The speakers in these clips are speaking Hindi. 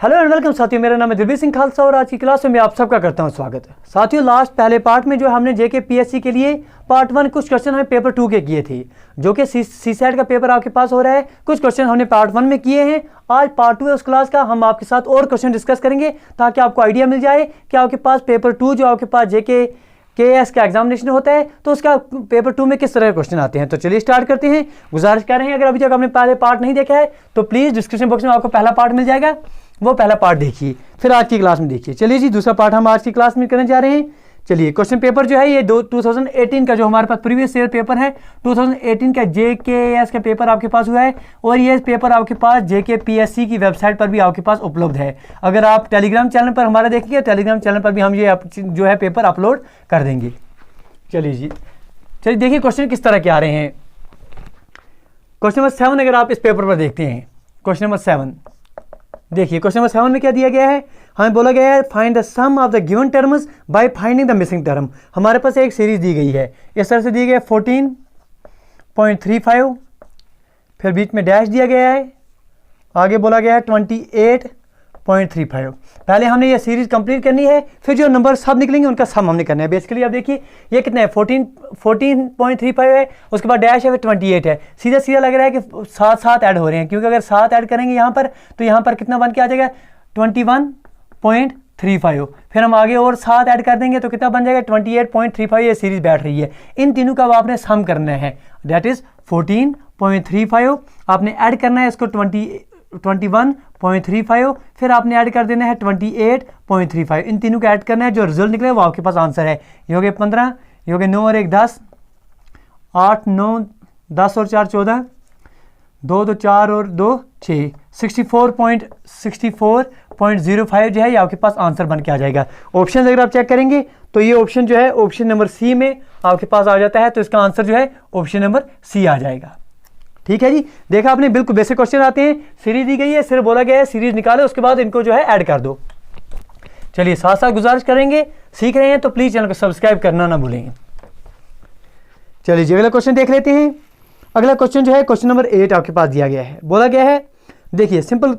हेलो एंड वेलकम साथियों, मेरा नाम है दिलबीर सिंह खालसा और आज की क्लास में मैं आप सबका करता हूं स्वागत। साथियों, लास्ट पहले पार्ट में जो हमने जेके पीएससी के लिए पार्ट 1 कुछ क्वेश्चन हमें पेपर 2 के किए थे, जो कि सीसेट का पेपर आपके पास हो रहा है। कुछ क्वेश्चन हमने पार्ट 1 में किए हैं। आज पार्ट 2 है उस क्लास का, हम आपके साथ और क्वेश्चन डिस्कस करेंगे ताकि आपको आइडिया मिल जाए कि आपके पास पेपर 2 जो आपके पास जेके केएस का एग्जामिनेशन होता है तो उसका पेपर 2 में किस तरह के क्वेश्चन आते हैं। तो चलिए स्टार्ट करते हैं। गुजारिश कर रहे हैं, अगर अभी तक आपने पहले पार्ट नहीं देखा है तो प्लीज़ डिस्क्रिप्शन बॉक्स में आपको पहला पार्ट मिल जाएगा, वो पहला पार्ट देखिए, फिर आज की क्लास में देखिए। चलिए जी, दूसरा पार्ट हम आज की क्लास में करने जा रहे हैं। चलिए, क्वेश्चन पेपर जो है ये 2018 का जो हमारे पास प्रीवियस ईयर पेपर है, 2018 का जेकेएस का पेपर आपके पास हुआ है और ये पेपर आपके पास जेके पीएससी की वेबसाइट पर भी आपके पास उपलब्ध है। अगर आप टेलीग्राम चैनल पर हमारा देखेंगे, टेलीग्राम चैनल पर भी हम ये जो है पेपर अपलोड कर देंगे। चलिए जी, चलिए देखिए क्वेश्चन किस तरह के आ रहे हैं। क्वेश्चन नंबर 7 अगर आप इस पेपर पर देखते हैं, क्वेश्चन नंबर 7 देखिए। क्वेश्चन नंबर 7 में क्या दिया गया है, हमें बोला गया है find the sum of the given terms by finding the missing term. हमारे पास एक सीरीज दी गई है, इस तरह से दी गई है 14.35, फिर बीच में डैश दिया गया है, आगे बोला गया है 28.35। पहले हमने ये सीरीज कंप्लीट करनी है, फिर जो नंबर सब निकलेंगे उनका सम हमने करना है। बेसिकली आप देखिए ये कितना है, 14.35 है, उसके बाद डैश है, फिर 28 है। सीधा सीधा लग रहा है कि 7 ऐड हो रहे हैं, क्योंकि अगर 7 ऐड करेंगे यहाँ पर तो यहाँ पर कितना बन के आ जाएगा 21.35। फिर हम आगे और 7 ऐड कर देंगे तो कितना बन जाएगा 28.35। ये सीरीज बैठ रही है, इन तीनों का अब आपने सम करना है, दैट इज 14.35 आपने ऐड करना है इसको 21.35, फिर आपने ऐड कर देना है 28.35। इन तीनों को ऐड करना है, जो रिजल्ट निकले वो आपके पास आंसर है। ये हो गए 15, ये हो गए 9 और 1 10, 8 9 10 और 4 14, 2 2 4 और 2 6, 64.05 जो है ये आपके पास आंसर बन के आ जाएगा। ऑप्शन अगर आप चेक करेंगे तो ये ऑप्शन जो है ऑप्शन नंबर सी में आपके पास आ जाता है, तो इसका आंसर जो है ऑप्शन नंबर सी आ जाएगा। ठीक है जी, देखा आपने, बिल्कुल बेसिक क्वेश्चन आते हैं। सीरीज दी गई है, सिर्फ बोला गया है सीरीज निकालो, उसके बाद इनको जो है ऐड कर दो। चलिए, साथ साथ गुजारिश करेंगे, सीख रहे हैं तो प्लीज चैनल को सब्सक्राइब करना ना भूलेंगे। चलिए जी, अगला क्वेश्चन देख लेते हैं। अगला क्वेश्चन जो है क्वेश्चन नंबर 8 आपके पास दिया गया है। बोला गया है, देखिए सिंपल,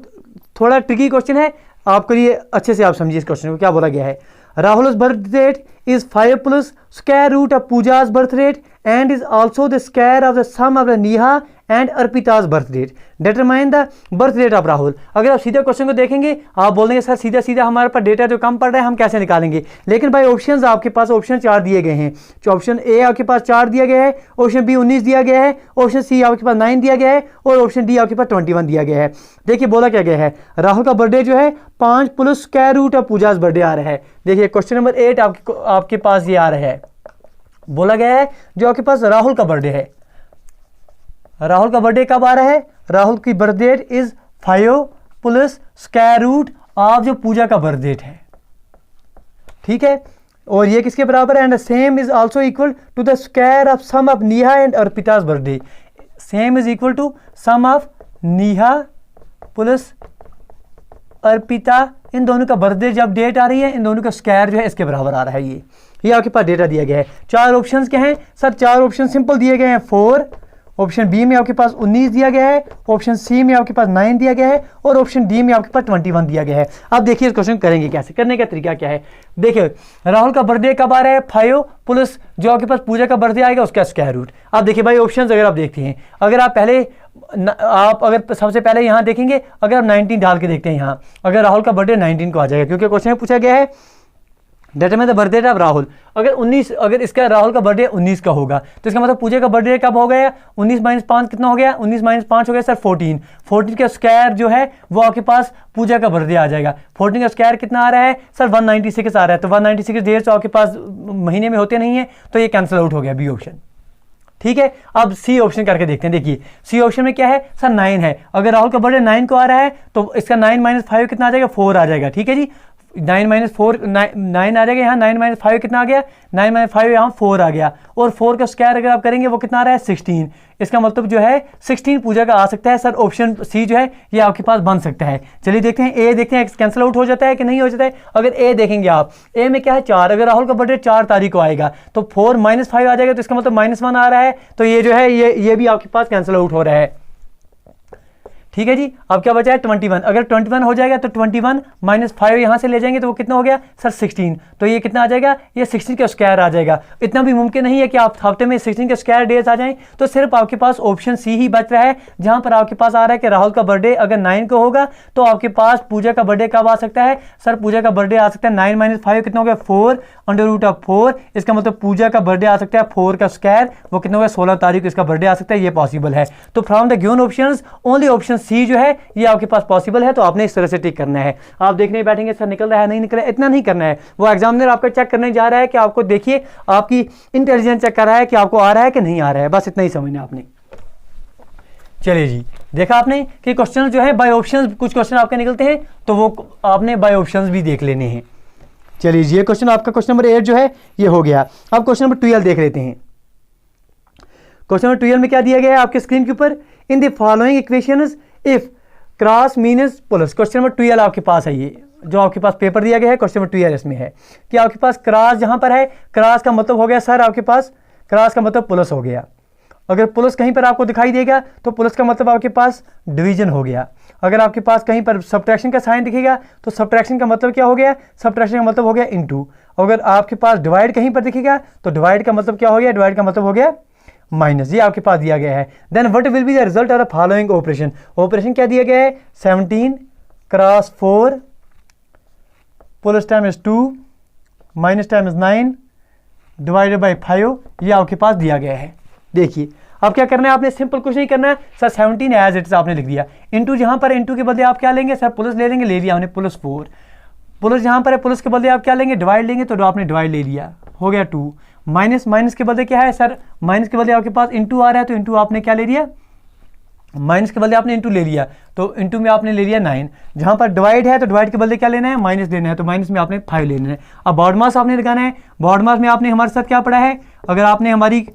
थोड़ा ट्रिकी क्वेश्चन है आपके लिए, अच्छे से आप समझिए इस क्वेश्चन को। क्या बोला गया है, राहुल's birth date is 5 plus square root of Pooja's birth rate and is also the square of the sum of the Neha and Arpita's birth date. Determine the birth date of Rahul. अगर आप सीधे क्वेश्चन को देखेंगे आप बोल देंगे सर सीधा सीधा हमारे पास डेटा जो कम पड़ रहा है हम कैसे निकालेंगे, लेकिन भाई ऑप्शंस आपके पास ऑप्शन 4 दिए गए हैं। ऑप्शन ए आपके पास 4 दिया गया है, ऑप्शन बी 19 दिया गया है, ऑप्शन सी आपके पास 9 दिया गया है और ऑप्शन डी आपके पास 21 दिया गया है। देखिए बोला क्या गया है, राहुल का बर्थडे जो है 5 plus square root of Pooja's birthday आ रहा है। देखिए क्वेश्चन नंबर 8 आपके पास ये आ रहा है। बोला गया है जो आपके पास राहुल का बर्थडे है, राहुल का बर्थडे कब आ रहा है, राहुल की birth date is 5 plus square root of जो पूजा का बर्थ डेट है। ठीक है, और ये किसके बराबर है, and same is also equal to the square of sum of Neha and Arpita's birthday. Same is equal to sum of Neha plus Arpita, इन दोनों का बर्थडे जब डेट आ रही है इन दोनों का स्क्वायर जो है इसके बराबर आ रहा है। ये आपके पास डेटा दिया गया है। 4 ऑप्शंस क्या हैं सर, 4 ऑप्शन सिंपल दिए गए हैं 4, ऑप्शन बी में आपके पास 19 दिया गया है, ऑप्शन सी में आपके पास 9 दिया गया है और ऑप्शन डी में आपके पास 21 दिया गया है। अब देखिए इस क्वेश्चन करेंगे कैसे, करने का तरीका क्या है। देखिए राहुल का बर्थडे कब आ रहा है, 5 प्लस जो आपके पास पूजा का बर्थडे आएगा उसका स्क्वायर रूट। अब देखिए भाई ऑप्शंस अगर आप देखते हैं, अगर आप पहले अगर सबसे पहले यहाँ देखेंगे, अगर आप 19 डाल के देखते हैं यहाँ, अगर राहुल का बर्थडे 19 को आ जाएगा, क्योंकि क्वेश्चन में पूछा गया है determine the birth date of Rahul. अगर 19, अगर इसका राहुल का बर्थडे 19 का होगा तो इसका मतलब पूजा का बर्थडे कब हो गया, 19 - 5 कितना हो गया, 19 - 5 हो गया सर 14। 14 का स्क्वायर जो है वो आपके पास पूजा का बर्थडे आ जाएगा। 14 का स्क्वायर कितना आ रहा है सर 196 आ रहा है, तो 196 डेज तो आपके पास महीने में होते नहीं है, तो ये कैंसिल आउट हो गया बी ऑप्शन। ठीक है, अब सी ऑप्शन करके देखते हैं। देखिए सी ऑप्शन में क्या है सर 9 है, अगर राहुल का बर्थडे 9 को आ रहा है तो इसका 9 - 5 कितना आ जाएगा, 4 आ जाएगा। ठीक है जी, 9 - 4 9 आ जाएगा यहाँ, 9 - 5 कितना आ गया, 9 - 5 यहाँ 4 आ गया, और 4 का स्क्वायर अगर आप करेंगे वो कितना आ रहा है 16। इसका मतलब जो है 16 पूजा का आ सकता है सर, ऑप्शन सी जो है ये आपके पास बन सकता है। चलिए देखते हैं, ए देखते हैं कैंसिल आउट हो जाता है कि नहीं हो जाता है। अगर ए देखेंगे आप, ए में क्या है 4, अगर राहुल का बर्थडे 4 तारीख को आएगा तो 4 - 5 आ जाएगा, तो इसका मतलब -1 आ रहा है, तो ये जो है ये भी आपके पास कैंसिल आउट हो रहा है। ठीक है जी। अब क्या बचा है 21, अगर 21 हो जाएगा तो 21 माइनस 5 यहाँ से ले जाएंगे तो वो कितना हो गया सर 16, तो ये कितना आ जाएगा, ये 16 का स्क्वायर आ जाएगा। इतना भी मुमकिन नहीं है कि आप हफ्ते में 16 के स्क्वायर डेज आ जाएं, तो सिर्फ आपके पास ऑप्शन सी ही बच रहा है, जहां पर आपके पास आ रहा है कि राहुल का बर्थडे अगर 9 को होगा तो आपके पास पूजा का बर्थडे कब आ सकता है, सर पूजा का बर्थडे आ सकता है 9 माइनस 5 कितना हो गया 4 अंडर रूट ऑफ 4, इसका मतलब पूजा का बर्थडे आ सकता है 4 का स्क्वायर, वो कितना हो गया 16 तारीख को इसका बर्थडे आ सकता है, ये पॉसिबल है। तो from the given options only option C जो है ये आपके पास पॉसिबल है, तो आपने इस तरह से टिक करना है। आप देखने बैठेंगे सर निकल रहा है नहीं निकल रहा है, इतना नहीं करना है, वो एग्जामिनर आपका चेक करने जा रहा है कि आपको देखिए आपकी इंटेलिजेंस चेक कर रहा है कि आपको आ रहा है कि नहीं आ रहा है, बस इतना ही समझना आपने। चलिए जी, देखा आपने कि क्वेश्चन जो है बाय ऑप्शंस, कुछ क्वेश्चन आपके निकलते हैं तो वो आपने बाय ऑप्शंस भी देख लेने हैं। चलिए जी, ये क्वेश्चन आपका क्वेश्चन नंबर 8 जो है ये हो गया। अब क्वेश्चन नंबर 12 देख लेते हैं। क्वेश्चन नंबर 12 में क्या दिया गया है आपके स्क्रीन के ऊपर, in the following equations if cross मीनस plus. Question number 12 आपके पास है, ये जो आपके पास पेपर दिया गया है क्वेश्चन नंबर 12 इसमें है कि आपके पास क्रॉस जहां पर है, क्रॉस का मतलब हो गया सर आपके पास, क्रॉस का मतलब प्लस हो गया। अगर प्लस कहीं पर आपको दिखाई देगा तो प्लस का मतलब आपके पास डिवीजन हो गया। अगर आपके पास कहीं पर सब्ट्रैक्शन का साइन दिखेगा तो सब्ट्रैक्शन का मतलब क्या हो गया, सब्ट्रैक्शन का मतलब हो गया इनटू। अगर आपके पास डिवाइड कहीं पर दिखेगा तो डिवाइड का मतलब क्या हो गया, डिवाइड का मतलब हो गया माइनस, ये आपके पास दिया गया है। Then what will be the result of the following operation. Operation क्या दिया गया है 17 cross 4 plus time is 2 minus time is 9 divided by 5, ये आपके पास दिया गया है। देखिए अब क्या करना है आपने, सिंपल कुछ नहीं करना है सर 17 एज इट इज आपने लिख दिया, इंटू जहां पर इंटू के बदले आप क्या लेंगे सर प्लस ले लेंगे, ले लिया हमने प्लस 4, प्लस जहां पर है प्लस के बदले आप क्या लेंगे डिवाइड लेंगे, तो आपने डिवाइड ले लिया हो गया 2, माइनस माइनस के बदले क्या है सर, माइनस के बदले आपके पास इंटू आ रहा है तो इंटू आपने क्या ले लिया, माइनस के बदले आपने इंटू ले लिया तो इंटू में आपने ले लिया 9, जहां पर डिवाइड है तो डिवाइड के बदले क्या लेना है माइनस लेना है, तो माइनस में आपने 5 लेना है। अब बॉड मास आपने लगाना है, बॉड मास में आपने हमारे साथ क्या पढ़ा है, अगर आपने हमारी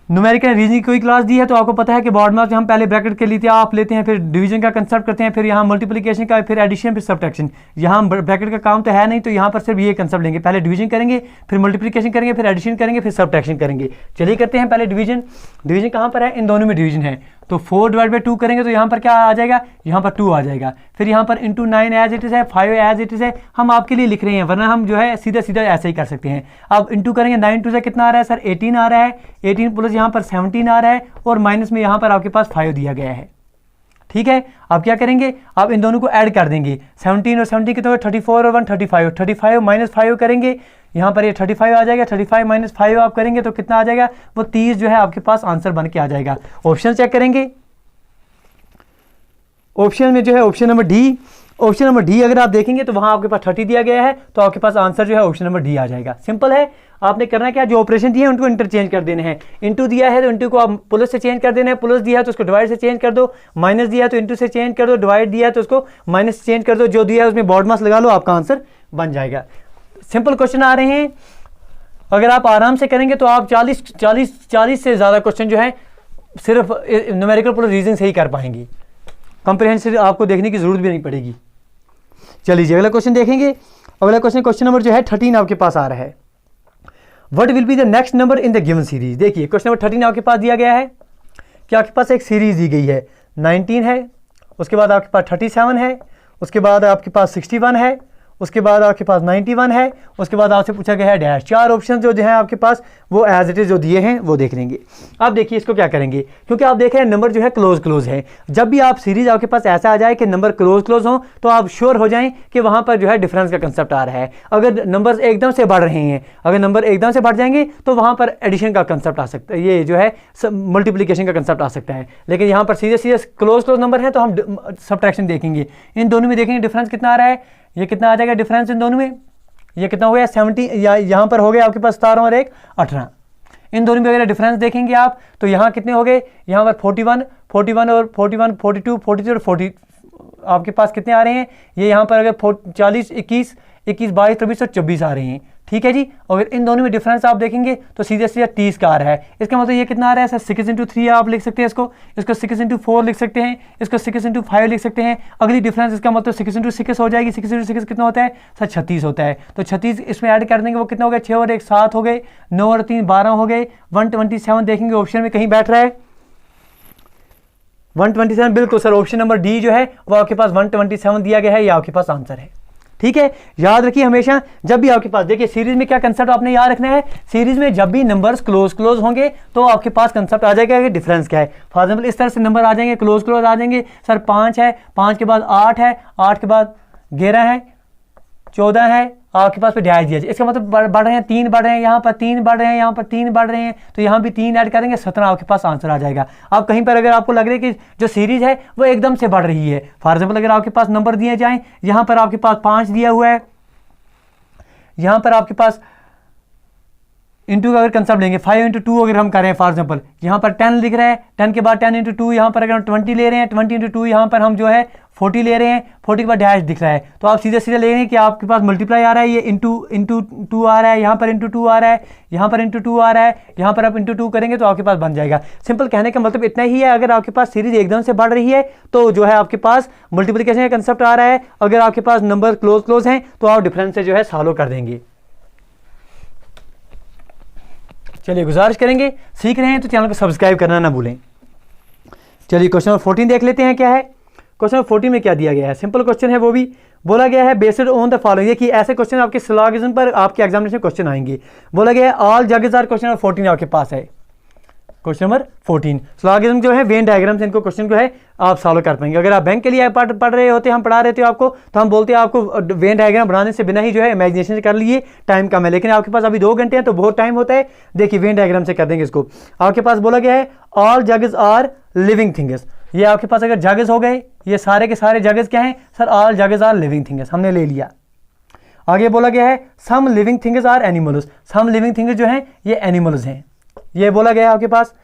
न्यूमेरिकल रीजनिंग की कोई क्लास दी है तो आपको पता है कि बॉड मास हम पहले ब्रैकेट के लिए आप लेते हैं, फिर डिवीजन का कंसेप्ट करते हैं, फिर यहाँ मल्टीप्लिकेशन का, फिर एडिशन, फिर सब्ट्रैक्शन। यहाँ ब्रैकेट का काम तो है नहीं, तो यहाँ पर सिर्फ ये कंसेप्ट लेंगे, पहले डिवीजन करेंगे, फिर मल्टीप्लिकेशन करेंगे, फिर एडिशन करेंगे, फिर सब्ट्रैक्शन करेंगे। चलिए करते हैं पहले डिवीजन। डिवीजन कहाँ पर है, इन दोनों में डिवीजन है, तो 4 डिवाइड बाई 2 करेंगे तो यहाँ पर क्या आ जाएगा, यहाँ पर 2 आ जाएगा, फिर यहाँ पर इंटू 9 एज इट इज़ है, 5 एज इट इज़ है, हम आपके लिए लिख रहे हैं, वरना हम जो है सीधा सीधा ऐसे ही कर सकते हैं। अब इंटू करेंगे 9 2 से कितना आ रहा है सर 18 आ रहा है, 18 प्लस यहाँ पर 17 आ रहा है, और माइनस में यहाँ पर आपके पास 5 दिया गया है। ठीक है, अब क्या करेंगे, अब इन दोनों को ऐड कर देंगे, 17 और 17 कितने, 34 और 1 35, 35 माइनस 5 करेंगे, यहाँ पर ये 35 आ जाएगा, 35 माइनस 5 आप करेंगे तो कितना आ जाएगा, वो 30 जो है आपके पास आंसर बन के आ जाएगा। ऑप्शन चेक करेंगे, ऑप्शन में जो है option number D, option number D अगर आप देखेंगे तो वहां आपके पास 30 दिया गया है, तो आपके पास आंसर जो है ऑप्शन नंबर डी आ जाएगा। सिंपल है, आपने करना क्या, जो ऑपरेशन दिए हैं उनको इंटरचेंज कर देने हैं। इंटू दिया है तो इंटू को आप प्लस से चेंज कर देना है, प्लस दिया है तो उसको डिवाइड से चेंज कर दो, माइनस दिया है तो इंटू से चेंज कर दो, डिवाइड दिया है तो उसको माइनस से चेंज कर दो, जो दिया है उसमें बॉड मास लगा लो, आपका आंसर बन जाएगा। सिंपल क्वेश्चन आ रहे हैं, अगर आप आराम से करेंगे तो आप 40 से ज़्यादा क्वेश्चन जो है सिर्फ न्यूमेरिकल प्लस रीजनिंग से ही कर पाएंगे, कंप्रिहेंसिव आपको देखने की जरूरत भी नहीं पड़ेगी। चलिए अगला क्वेश्चन देखेंगे। अगला क्वेश्चन नंबर जो है 13 आपके पास आ रहा है, what will be the next number in the given series. देखिए क्वेश्चन नंबर 13 आपके पास दिया गया है कि आपके पास एक सीरीज दी गई है, 19 है, उसके बाद आपके पास 37 है, उसके बाद आपके पास 61 है, उसके बाद आपके पास 91 है, उसके बाद आपसे पूछा गया है डैश। 4 ऑप्शन जो है आपके पास वो एज इट इज जो दिए हैं वो देख लेंगे। आप देखिए इसको क्या करेंगे, क्योंकि आप देख रहे हैं नंबर जो है क्लोज है, जब भी आप सीरीज आपके पास ऐसा आ जाए कि नंबर क्लोज हो तो आप श्योर हो जाएं कि वहां पर जो है डिफरेंस का कंसेप्ट आ रहा है। अगर नंबर एकदम से बढ़ रहे हैं, अगर नंबर एकदम से बढ़ जाएंगे तो वहां पर एडिशन का कंसेप्ट आ सकता है, ये जो है मल्टीप्लीकेशन का कंसेप्ट आ सकता है। लेकिन यहाँ पर सीधे क्लोज नंबर है तो हम सब्ट्रैक्शन देखेंगे, इन दोनों में देखेंगे डिफरेंस कितना आ रहा है, ये कितना आ जाएगा डिफरेंस इन दोनों में, ये कितना हो गया 70, या यहाँ पर हो गया आपके पास 17 और 1 18। इन दोनों में अगर डिफरेंस देखेंगे आप तो यहाँ कितने हो गए, यहाँ पर 41 और 42 43 और 40 आपके पास कितने आ रहे हैं, ये यहाँ पर अगर 40 21 22 23 और 24 आ रहे हैं। ठीक है जी, अगर इन दोनों में डिफरेंस आप देखेंगे तो सीधे 30 का आ रहा है। इसका मतलब ये कितना आ रहा है सर 6 इंटू 3 आप लिख सकते हैं, इसको 6 इंटू 4 लिख सकते हैं, इसको 6 इंटू 5 लिख सकते हैं। अगली डिफरेंस इसका मतलब 6 इंटू 6 हो जाएगी, 6 इंटू 6 कितना होता है सर 36 होता है, तो 36 इसमें ऐड कर देंगे, वो कितना हो गया 6 और 1 7 हो गए, 9 और 3 12 हो गए, 127 देखेंगे ऑप्शन में कहीं बैठ रहा है, 127 बिल्कुल सर, ऑप्शन नंबर डी जो है वो आपके पास 127 दिया गया है, ये आपके पास आंसर है। ठीक है, याद रखिए हमेशा जब भी आपके पास, देखिए सीरीज में क्या कंसेप्ट आपने याद रखना है, सीरीज में जब भी नंबर्स क्लोज होंगे तो आपके पास कंसेप्ट आ जाएगा कि डिफरेंस क्या है। फॉर एग्जांपल इस तरह से नंबर आ जाएंगे, क्लोज आ जाएंगे, सर 5 है, 5 के बाद 8 है, 8 के बाद 11 है, 14 है, आपके पास पे डैश दिया, इसका मतलब बढ़ रहे हैं, 3 बढ़ रहे हैं, यहाँ पर 3 बढ़ रहे हैं, यहाँ पर 3 बढ़ रहे हैं, तो यहाँ भी 3 ऐड करेंगे, 17 आपके पास आंसर आ जाएगा। अब कहीं पर अगर आपको लग रहा है कि जो सीरीज है वो एकदम से बढ़ रही है, फॉर एग्जाम्पल अगर आपके पास नंबर दिए जाएं, यहाँ पर आपके पास 5 दिया हुआ है, यहाँ पर आपके पास इंटू का अगर कंसेप्ट लेंगे 5 × 2 अगर हम करें, फॉर एग्जाम्पल यहाँ पर 10 लिख रहे हैं, 10 के बाद 10 × 2, यहाँ पर अगर हम 20 ले रहे हैं, 20 × 2 यहाँ पर हम जो है 40 ले रहे हैं, 40 के बाद डैश दिख रहा है, तो आप सीधे सीधे ले रहे हैं कि आपके पास मल्टीप्लाई आ रहा है, ये इंटू 2 आ रहा है, यहाँ पर इंटू 2 आ रहा है, यहाँ पर इंटू 2 आ रहा है, यहाँ पर आप इंटू 2 करेंगे तो आपके पास बन जाएगा। सिंपल कहने का मतलब इतना ही है, अगर आपके पास सीरीज एकदम से बढ़ रही है तो जो है आपके पास मल्टीप्लिकेशन का कंसेप्ट आ रहा है, अगर आपके पास नंबर क्लोज हैं तो आप डिफरेंस से जो है सॉल्व कर देंगे। चलिए गुजारिश करेंगे, सीख रहे हैं तो चैनल को सब्सक्राइब करना ना भूलें। चलिए क्वेश्चन नंबर 14 देख लेते हैं क्या है। क्वेश्चन नंबर 14 में क्या दिया गया है, सिंपल क्वेश्चन है, वो भी बोला गया है बेस्ड ऑन द फॉलोइंग, ये कि ऐसे क्वेश्चन आपके सिलोगिज्म पर आपके एग्जामिनेशन क्वेश्चन आएंगे। बोला गया है all jugs are, question number 14 आपके पास है, क्वेश्चन नंबर 14 सिलोगिज्म जो है वेन डायग्राम से इनको क्वेश्चन जो है आप सॉल्व कर पाएंगे। अगर आप बैंक के लिए पढ़ रहे होते, हम पढ़ा रहे थे आपको, तो हम बोलते हैं आपको वेन डायग्राम बनाने से बिना ही जो है इमेजिनेशन कर लिए, टाइम कम है, लेकिन आपके पास अभी 2 घंटे हैं तो बहुत टाइम होता है। देखिए वेन डायग्राम से कर देंगे इसको। आपके पास बोला गया है all jugs are living things, ये आपके पास अगर जगेस हो गए, ये सारे के सारे जगेस क्या हैं sir, all jugs are living things, हमने ले लिया। आगे बोला गया है some living things are animals, some living things जो हैं ये एनिमल्स हैं, ये बोला गया है आपके पास।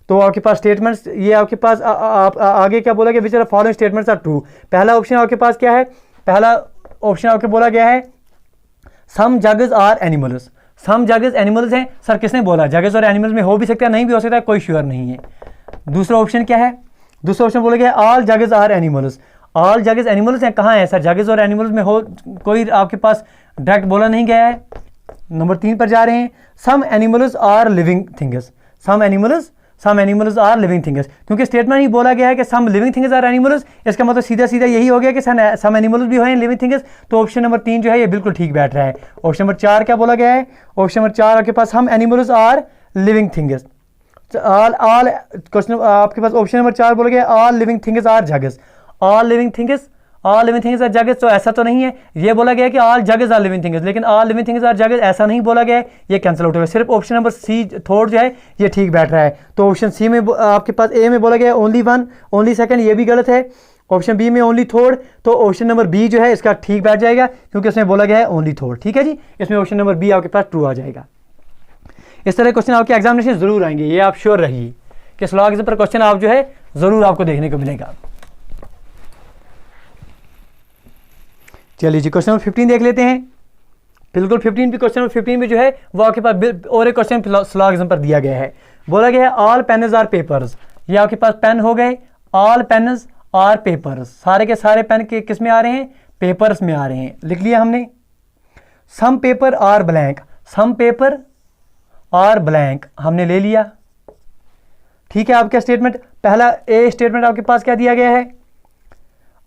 तो आपके पास स्टेटमेंट्स, ये आपके पास आगे क्या बोला गया, which are following statements are true. पहला ऑप्शन आपके पास क्या है, पहला ऑप्शन आपके बोला गया है सम जगेस आर एनिमल्स, सम जगेस एनिमल्स हैं, सर किसने बोला, जगेस और एनिमल्स में हो भी सकता है, नहीं भी हो सकता है, कोई श्योर नहीं है। दूसरा ऑप्शन क्या है, दूसरा ऑप्शन बोला गया all jugs are animals, all jugs animals हैं, कहाँ है सर, जगेस और एनिमल्स में हो, कोई आपके पास डायरेक्ट बोला नहीं गया है। नंबर 3 पर जा रहे हैं, some animals are living things, some animals are living things, क्योंकि स्टेटमेंट ही बोला गया है कि some living things are animals, इसका मतलब सीधा सीधा यही हो गया कि सम एनिमल्स भी हैं लिविंग थिंग्स, तो ऑप्शन नंबर 3 जो है ये बिल्कुल ठीक बैठ रहा है। ऑप्शन नंबर 4 क्या बोला गया है, ऑप्शन नंबर 4 आपके पास some animals are living things, all question आपके पास ऑप्शन नंबर 4 बोला गया all living things are jugs, all living things are jugs, तो ऐसा तो नहीं है, ये बोला गया है कि all jugs are living things, लेकिन ऑल लिविंग थिंग्स आर जगेस ऐसा नहीं बोला गया है, ये कैंसिल आउट हो गया। सिर्फ ऑप्शन नंबर सी थर्ड जो है ये ठीक बैठ रहा है। तो ऑप्शन सी में आपके पास ए में बोला गया है ओनली 1 ओनली सेकंड, ये भी गलत है। ऑप्शन बी में ओनली थर्ड, तो ऑप्शन नंबर बी जो है इसका ठीक बैठ जाएगा, क्योंकि उसमें बोला गया है ओनली थर्ड। ठीक है जी, इसमें ऑप्शन नंबर बी आपके पास ट्रू आ जाएगा। इस तरह क्वेश्चन आपके एग्जामिनेशन जरूर आएंगे, ये आप श्योर रहिए कि सिलोगिज्म पर क्वेश्चन आप जो है जरूर आपको देखने को मिलेगा। चलिए जी क्वेश्चन नंबर 15 देख लेते हैं। बिल्कुल 15 भी, क्वेश्चन नंबर 15 में जो है वो आपके पास और एक क्वेश्चन सिलोगिज्म पर दिया गया है। बोला गया है ऑल पेन्स आर पेपर्स, ये आपके पास पेन हो गए, ऑल पेन्स आर पेपर्स, सारे के सारे पेन के किस में आ रहे हैं, पेपर्स में आ रहे हैं, लिख लिया हमने। Some paper are blank, some paper are blank हमने ले लिया। ठीक है, आपका स्टेटमेंट पहला ए स्टेटमेंट आपके पास क्या दिया गया है,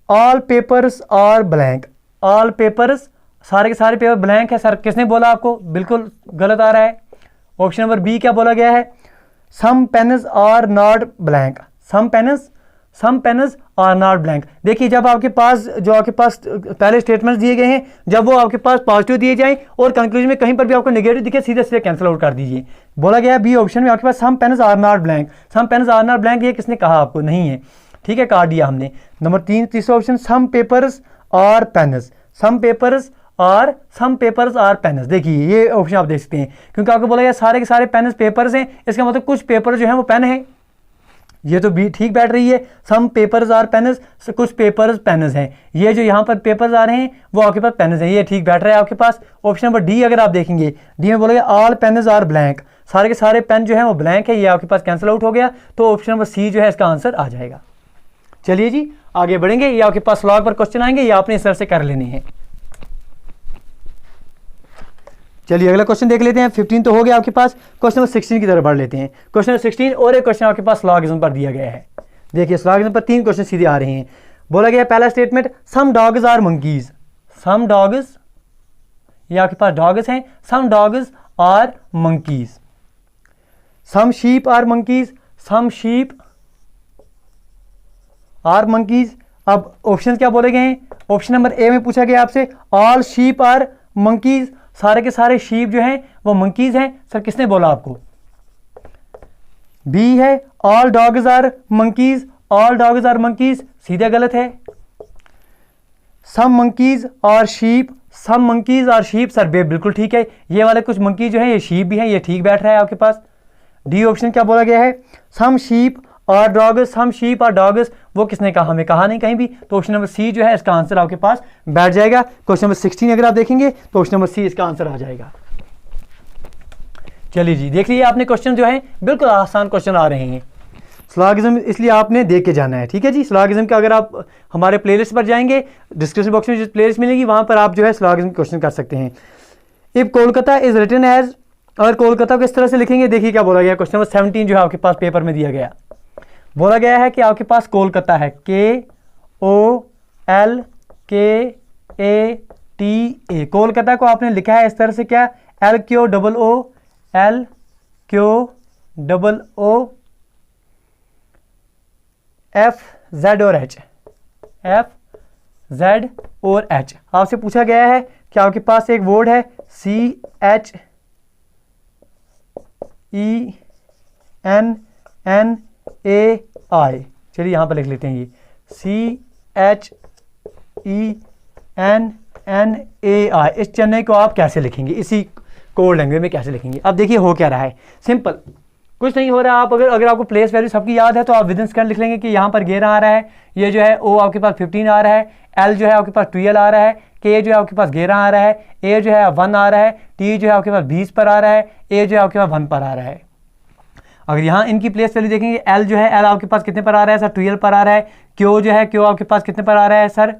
all papers are blank, all papers सारे के सारे पेपर ब्लैंक है, सर किसने बोला आपको, बिल्कुल गलत आ रहा है। ऑप्शन नंबर बी क्या बोला गया है, some pens are not blank, some pens are not blank. देखिए जब आपके पास जो आपके पास पहले स्टेटमेंट्स दिए गए हैं, जब वो आपके पास पॉजिटिव दिए जाएं और कंक्लूजन में कहीं पर भी आपको नेगेटिव दिखे, सीधे सीधे कैंसिल आउट कर दीजिए। बोला गया है बी ऑप्शन में आपके पास some pens are not blank, some pens are not blank, ये किसने कहा आपको, नहीं है। ठीक है, काट दिया हमने। नंबर 3 तीसरा option some papers are pens, some papers are pens, देखिए ये ऑप्शन आप देख सकते हैं, क्योंकि आपको बोला गया सारे के सारे पेन्स पेपर्स हैं, इसका मतलब कुछ पेपर जो है वो पेन है, ये तो भी ठीक बैठ रही है। सम पेपर्स आर पेन्स, कुछ पेपर्स पेन्स हैं, ये जो यहाँ पर पेपर्स आ रहे हैं वो आपके पास पेन्स हैं, ये ठीक बैठ रहा है आपके पास। ऑप्शन नंबर डी अगर आप देखेंगे, डी में बोला गया ऑल पेन्स आर ब्लैंक, सारे के सारे पेन जो है वो ब्लैंक है, ये आपके पास कैंसिल आउट हो गया, तो ऑप्शन नंबर सी जो है इसका आंसर आ जाएगा। चलिए जी आगे बढ़ेंगे, ये आपके पास स्लॉग पर क्वेश्चन आएंगे, ये आपने इस तरह से कर लेने हैं। चलिए अगला क्वेश्चन देख लेते हैं। 15 तो हो गया आपके पास, क्वेश्चन नंबर 16 की तरफ बढ़ लेते हैं। क्वेश्चन नंबर 16 और एक क्वेश्चन आपके पास सिलोगिज्म पर दिया गया है। देखिए स्लॉगिज्म पर 3 क्वेश्चन सीधे आ रहे हैं। बोला गया पहला statement some dogs are monkeys, some dogs, ये आपके पास डॉग्स हैं, some dogs are monkeys, some sheep are monkeys, some sheep are monkeys. अब ऑप्शन क्या बोले गए हैं? ऑप्शन नंबर ए में पूछा गया आपसे ऑल शीप आर मंकीज, सारे के सारे शीप जो हैं वो मंकीज हैं। सर किसने बोला आपको? बी है all dogs are monkeys, all dogs are monkeys, सीधा गलत है। सम मंकीज और शीप, सम मंकीज और शीप, सर बिल्कुल ठीक है। ये वाले कुछ मंकी जो है ये शीप भी हैं, ये ठीक बैठ रहा है आपके पास। डी ऑप्शन क्या बोला गया है? सम शीप और डॉग्स, सम शीप और डॉग्स, वो किसने कहा? हमें कहा नहीं कहीं भी। तो ऑप्शन नंबर सी जो है इसका आंसर आपके पास बैठ जाएगा। क्वेश्चन नंबर 16 अगर आप देखेंगे तो ऑप्शन नंबर सी इसका आंसर आ जाएगा। चलिए जी, देख लीजिए आपने क्वेश्चन जो है बिल्कुल आसान क्वेश्चन आ रहे हैं। स्लॉगिज्म इसलिए आपने देख के जाना है, ठीक है जी। स्लॉगिज्म का अगर आप हमारे प्लेलिस्ट पर जाएंगे, डिस्क्रिप्शन बॉक्स में जो प्लेलिस्ट मिलेगी वहां पर आप जो है स्लॉगिज्म क्वेश्चन कर सकते हैं। If Kolkata is written as, और कोलकाता को इस तरह से लिखेंगे, देखिए क्या बोला गया। क्वेश्चन नंबर 17 जो है आपके पास पेपर में दिया गया, बोला गया है कि आपके पास कोलकाता है, KOLKATA। कोलकाता को आपने लिखा है इस तरह से, क्या? LQOOFZ और H, FZ और H। आपसे पूछा गया है कि आपके पास एक वर्ड है CHENNAI। चलिए यहाँ पर लिख लेते हैं, ये CHENNAI। इस चेन्नई को आप कैसे लिखेंगे, इसी कोड लैंग्वेज में कैसे लिखेंगे? अब देखिए हो क्या रहा है, सिंपल कुछ नहीं हो रहा है। आप अगर आपको प्लेस वैल्यू सबकी याद है तो आप विद इन सेकंड लिख लेंगे कि यहाँ पर 11 आ रहा है, ये जो है O आपके पास 15 आ रहा है, L जो है आपके पास 12 आ रहा है, K जो है आपके पास 11 आ रहा है, A जो है 1 आ रहा है, T जो है आपके पास 20 पर आ रहा है, A जो है आपके पास 1 पर आ रहा है। अगर यहाँ इनकी प्लेस वैल्यू देखेंगे, L जो है L आपके पास कितने पर आ रहा है? सर 12 पर आ रहा है। Q जो है Q आपके पास कितने पर आ रहा है? सर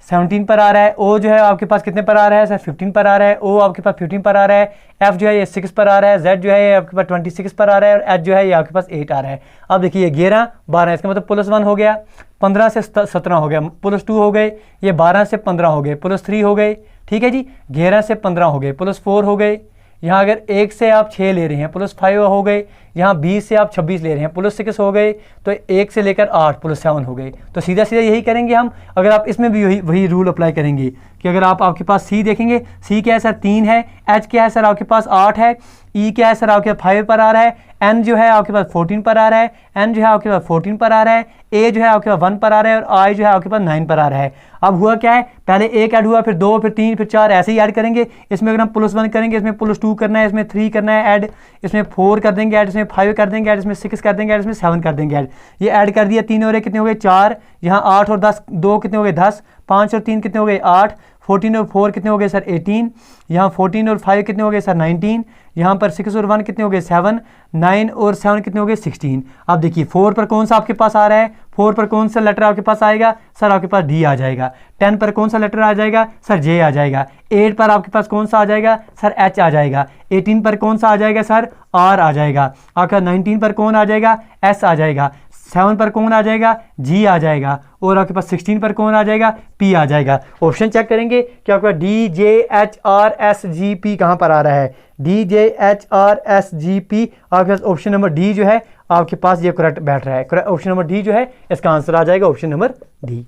17 पर आ रहा है। O जो है आपके पास कितने पर आ रहा है? सर 15 पर आ रहा है। O आपके पास 15 पर आ रहा है। F जो है ये 6 पर आ रहा है। Z जो है ये आपके पास 26 पर आ रहा है और H जो है ये आपके पास 8 आ रहा है। अब देखिए 11 12, इसका मतलब +1 हो गया, 15 से 17 हो गया, +2 हो गए, ये 12 से 15 हो गए, +3 हो गए, ठीक है जी। 11 से 15 हो गए, +4 हो गए। यहाँ अगर 1 से आप 6 ले रहे हैं, +5 हो गए। यहाँ 20 से आप 26 ले रहे हैं, +6 हो गए। तो 1 से लेकर 8, +7 हो गए। तो सीधा सीधा यही करेंगे हम। अगर आप इसमें भी वही रूल अप्लाई करेंगे कि अगर आप आपके पास C देखेंगे, C क्या है सर? 3 है। H क्या है सर? आपके पास 8 है। E क्या है सर? आपके पास 5 पर आ रहा है। N जो है आपके पास 14 पर आ रहा है। N जो है आपके पास 14 पर आ रहा है। A जो है आपके पास 1 पर आ रहा है और I जो है आपके पास 9 पर आ रहा है। अब हुआ क्या है, पहले 1 ऐड हुआ, फिर 2, फिर 3, फिर 4, ऐसे ही ऐड करेंगे। इसमें अगर हम +1 करेंगे, इसमें +2 करना है, इसमें 3 करना है ऐड, इसमें 4 कर देंगे ऐड, इसमें 5 कर देंगे ऐड, इसमें 6 कर देंगे ऐड, इसमें 7 कर देंगे ऐड। ये ऐड कर दिया, 3 और 1 कितने हो गए? 4। यहाँ 8 और 10, 2 कितने हो गए? 10। 5 और 3 कितने हो गए? 8। 14 और 4 कितने हो गए सर? 18। यहाँ 14 और 5 कितने हो गए सर? 19। यहाँ पर 6 और 1 कितने हो गए? 7। 9 और 7 कितने हो गए? 16। अब देखिए 4 पर कौन सा आपके पास आ रहा है? 4 पर कौन सा लेटर आपके पास आएगा? सर आपके पास D आ जाएगा। 10 पर कौन सा लेटर आ जाएगा? सर J आ जाएगा। 8 पर आपके पास कौन सा आ जाएगा? सर H आ जाएगा। 18 पर कौन सा आ जाएगा? सर R आ जाएगा। आपका 19 पर कौन आ जाएगा? S आ जाएगा। 7 पर कौन आ जाएगा? G आ जाएगा। और आपके पास 16 पर कौन आ जाएगा? P आ जाएगा। ऑप्शन चेक करेंगे कि आपका D J H R S G P कहाँ पर आ रहा है? D J H R S G P आपके पास ऑप्शन नंबर D जो है आपके पास ये करेक्ट बैठ रहा है। ऑप्शन नंबर D जो है इसका आंसर आ जाएगा ऑप्शन नंबर D।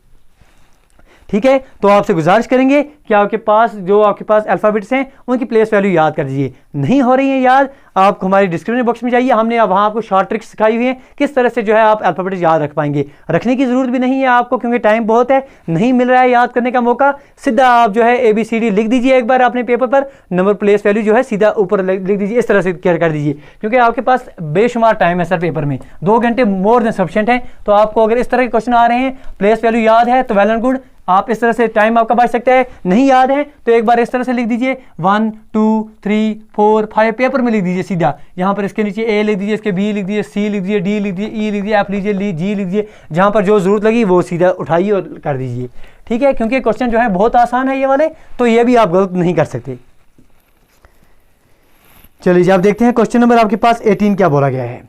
ठीक है, तो आपसे गुजारिश करेंगे कि आपके पास जो आपके पास अल्फ़ाबेट्स हैं उनकी प्लेस वैल्यू याद कर दीजिए। नहीं हो रही है याद, आप हमारी डिस्क्रिप्शन बॉक्स में जाइए, हमने वहाँ आपको शॉर्ट ट्रिक्स सिखाई हुई है किस तरह से जो है आप अल्फ़ाबेट्स याद रख पाएंगे। रखने की ज़रूरत भी नहीं है आपको, क्योंकि टाइम बहुत है, नहीं मिल रहा है याद करने का मौका। सीधा आप जो है ABCD लिख दीजिए एक बार अपने पेपर पर, नंबर प्लेस वैल्यू जो है सीधा ऊपर लिख दीजिए, इस तरह से कर दीजिए, क्योंकि आपके पास बेशुमार टाइम है सर पेपर में, 2 घंटे मोर देन सफिशिएंट है। तो आपको अगर इस तरह के क्वेश्चन आ रहे हैं, प्लेस वैल्यू याद है तो वेल एंड गुड, आप इस तरह से टाइम आपका बच सकता है। नहीं याद है तो एक बार इस तरह से लिख दीजिए 1 2 3 4 5 पेपर में लिख दीजिए सीधा। यहाँ पर इसके नीचे A लिख दीजिए, इसके B लिख दीजिए, C लिख दीजिए, D लिख दीजिए, E लिख दीजिए, F लीजिए, G लिख दीजिए, जहाँ पर जो जरूरत लगी वो सीधा उठाइए और कर दीजिए। ठीक है, क्योंकि क्वेश्चन जो है बहुत आसान है ये वाले, तो ये भी आप गलत नहीं कर सकते। चलिए आप देखते हैं क्वेश्चन नंबर आपके पास 18 क्या बोला गया है।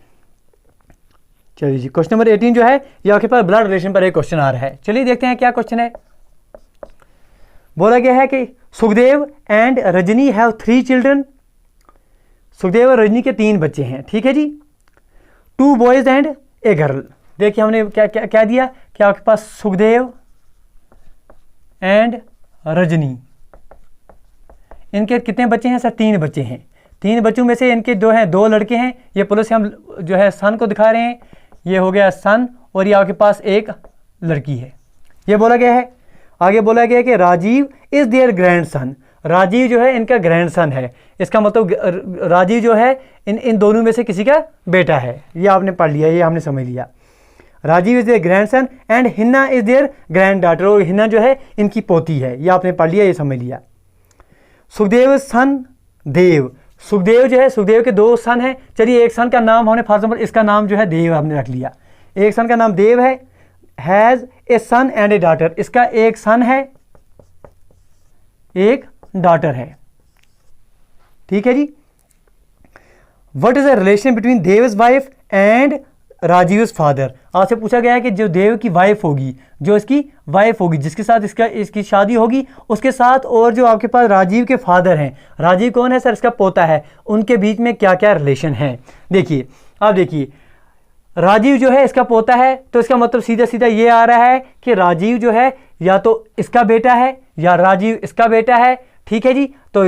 चलिए जी, क्वेश्चन नंबर 18 जो है ये आपके पास ब्लड रिलेशन पर एक क्वेश्चन आ रहा है। चलिए देखते हैं क्या क्वेश्चन है। बोला गया है कि Sukhdev and Rajni have 3 children. Sukhdev और रजनी के 3 बच्चे हैं, ठीक है जी। 2 बॉयज एंड ए गर्ल। देखिए हमने क्या क्या क्या दिया कि आपके पास सुखदेव एंड रजनी, इनके कितने बच्चे हैं सर? 3 बच्चे हैं। 3 बच्चों में से इनके 2 लड़के हैं, ये प्लस हम जो है सन को दिखा रहे हैं, ये हो गया सन, और ये आपके पास एक लड़की है, ये बोला गया है। आगे बोला गया है कि Rajiv is their grandson. Rajiv जो है इनका ग्रैंडसन है, इसका मतलब राजीव जो है इन दोनों में से किसी का बेटा है। ये आपने पढ़ लिया, ये हमने समझ लिया। Rajiv is their grandson and Hinna is their granddaughter. और हिन्ना जो है इनकी पोती है, ये आपने पढ़ लिया, ये समझ लिया। सुखदेव सन देव। सुखदेव जो है, सुखदेव के 2 सन हैं। चलिए एक सन का नाम हमने फॉर एग्जाम्पल इसका नाम जो है देव हमने रख लिया। एक सन का नाम देव है। Has a son and a daughter. इसका एक सन है, एक डॉटर है, ठीक है जी। What is the relation between Dev's wife and Rajiv's father. आपसे पूछा गया है कि जो देव की वाइफ होगी, जो इसकी वाइफ होगी, जिसके साथ इसकी शादी होगी, उसके साथ और जो आपके पास राजीव के फादर हैं, राजीव कौन है सर? इसका पोता है, उनके बीच में क्या क्या रिलेशन है। देखिए आप देखिए, राजीव जो है इसका पोता है, तो इसका मतलब सीधा सीधा ये आ रहा है कि राजीव जो है या तो इसका बेटा है या राजीव इसका बेटा है, ठीक है जी। तो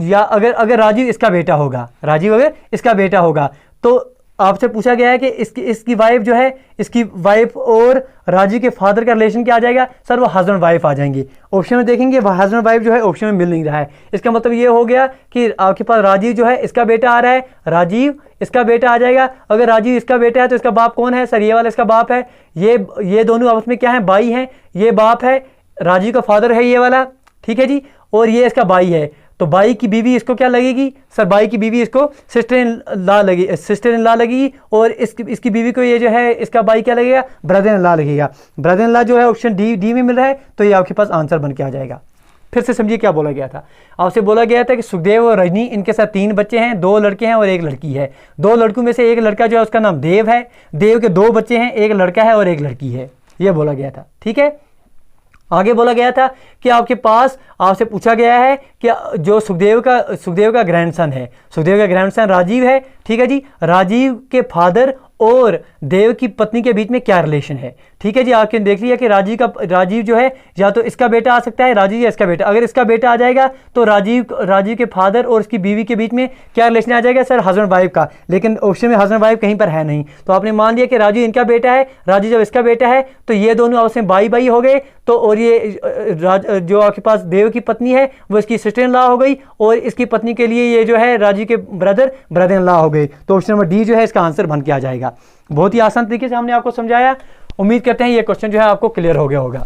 या अगर राजीव इसका बेटा होगा, राजीव अगर इसका बेटा होगा, तो आपसे पूछा गया है कि इसकी वाइफ जो है, इसकी वाइफ और राजीव के फादर का रिलेशन क्या आ जाएगा सर? वो हस्बैंड वाइफ आ जाएंगे। ऑप्शन में देखेंगे हस्बैंड वाइफ जो है ऑप्शन में मिल नहीं रहा है। इसका मतलब ये हो गया कि आपके पास राजीव जो है इसका बेटा आ रहा है, राजीव इसका बेटा आ जाएगा। अगर राजीव इसका बेटा है तो इसका बाप कौन है सर? ये वाला इसका बाप है। ये दोनों आपस में क्या है? भाई हैं। ये बाप है, राजीव का फादर है ये वाला, ठीक है जी। और ये इसका भाई है, तो भाई की बीवी इसको क्या लगेगी सर? भाई की बीवी इसको सिस्टर इन लॉ लगेगी। और इसकी बीवी को ये जो है इसका भाई क्या लगेगा? ब्रदर इन लॉ लगेगा। ब्रदर इन लॉ जो है ऑप्शन डी में मिल रहा है, तो ये आपके पास आंसर बन के आ जाएगा। फिर से समझिए क्या बोला गया था। आपसे बोला गया था कि सुखदेव और रजनी, इनके साथ 3 बच्चे हैं, 2 लड़के हैं और एक लड़की है। 2 लड़कों में से एक लड़का जो है उसका नाम देव है। देव के 2 बच्चे हैं, एक लड़का है और एक लड़की है, ये बोला गया था, ठीक है। आगे बोला गया था कि आपके पास आपसे पूछा गया है कि जो सुखदेव का ग्रैंडसन है, सुखदेव का ग्रैंडसन राजीव है, ठीक है जी। राजीव के फादर और देव की पत्नी के बीच में क्या रिलेशन है, ठीक है जी। आपने देख लिया कि राजीव जो है या तो इसका बेटा आ सकता है, राजीव या इसका बेटा। अगर इसका बेटा आ जाएगा तो राजीव के फादर और उसकी बीवी के बीच में क्या रिलेशन आ जाएगा सर? हस्बैंड वाइफ का। लेकिन ऑप्शन में हस्बैंड वाइफ कहीं पर है नहीं, तो आपने मान लिया कि राजीव इनका बेटा है, राजीव जब इसका बेटा है तो ये दोनों आपस में भाई हो गए। तो और ये जो आपके पास देव की पत्नी है वो इसकी सिस्टर इन लॉ हो गई, और इसकी पत्नी के लिए ये जो है राजीव के ब्रदर इन लॉ हो गए। तो ऑप्शन नंबर डी जो है इसका आंसर बन के आ जाएगा। बहुत ही आसान तरीके से हमने आपको समझाया। उम्मीद करते हैं ये क्वेश्चन जो है आपको क्लियर हो गया होगा।